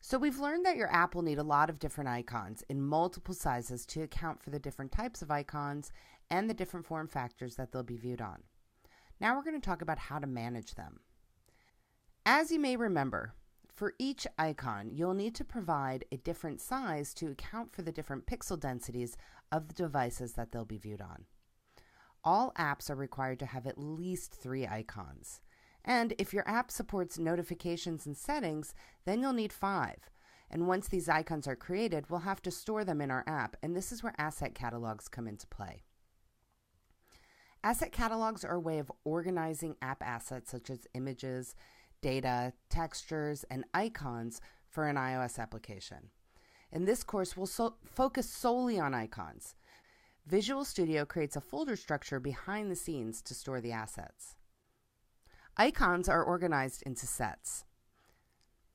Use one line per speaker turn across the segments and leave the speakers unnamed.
So we've learned that your app will need a lot of different icons in multiple sizes to account for the different types of icons and the different form factors that they'll be viewed on. Now we're going to talk about how to manage them. As you may remember, for each icon, you'll need to provide a different size to account for the different pixel densities of the devices that they'll be viewed on. All apps are required to have at least 3 icons. And if your app supports notifications and settings, then you'll need 5. And once these icons are created, we'll have to store them in our app, and this is where asset catalogs come into play. Asset catalogs are a way of organizing app assets such as images, data, textures, and icons for an iOS application. In this course, we'll focus solely on icons. Visual Studio creates a folder structure behind the scenes to store the assets. Icons are organized into sets.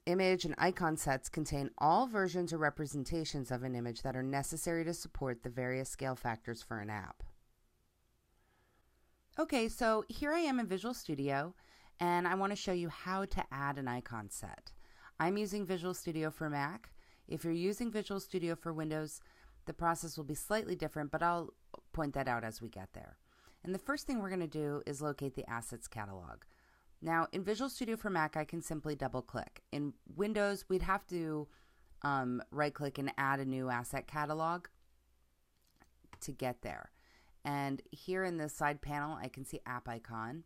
Image and icon sets contain all versions or representations of an image that are necessary to support the various scale factors for an app. Okay, so here I am in Visual Studio, and I want to show you how to add an icon set. I'm using Visual Studio for Mac. If you're using Visual Studio for Windows, the process will be slightly different, but I'll point that out as we get there. And the first thing we're going to do is locate the assets catalog. Now, in Visual Studio for Mac, I can simply double-click. In Windows, we'd have to right-click and add a new asset catalog to get there. And here in the side panel, I can see App Icon.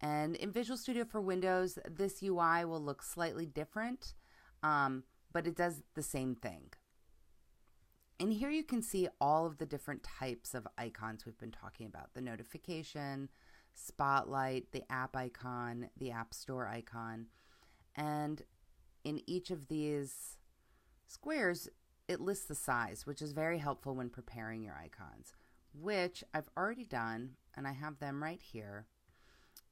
And in Visual Studio for Windows, this UI will look slightly different, but it does the same thing. And here you can see all of the different types of icons we've been talking about. The notification, spotlight, the app icon, the app store icon. And in each of these squares, it lists the size, which is very helpful when preparing your icons, which I've already done, and I have them right here,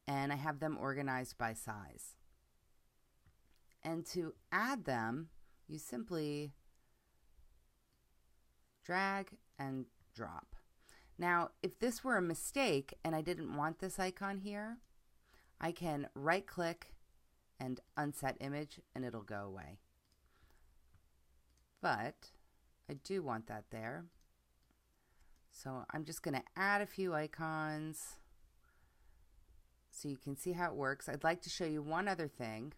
and I have them organized by size. And to add them, you simply drag and drop. Now, if this were a mistake and I didn't want this icon here, I can right-click and unset image and it'll go away. But I do want that there. So I'm just going to add a few icons so you can see how it works. I'd like to show you one other thing.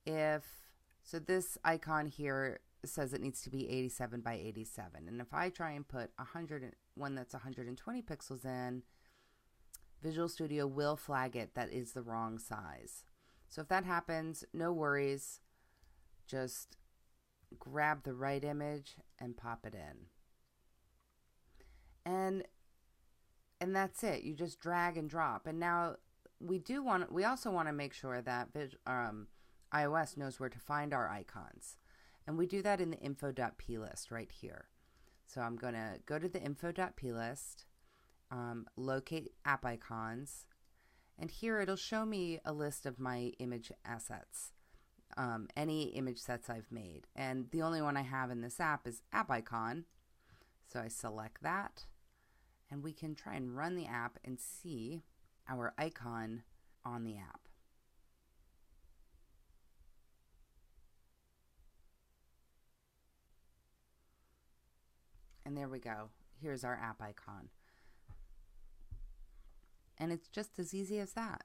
So this icon here says it needs to be 87 by 87. And if I try and put one that's 120 pixels in, Visual Studio will flag it that is the wrong size. So if that happens, no worries. Just grab the right image and pop it in. And that's it. You just drag and drop. And now we also want to make sure that iOS knows where to find our icons. And we do that in the info.plist right here. So I'm going to go to the info.plist, locate app icons, and here it'll show me a list of my image assets, any image sets I've made. And the only one I have in this app is app icon. So I select that, and we can try and run the app and see our icon on the app. And there we go. Here's our app icon. And it's just as easy as that.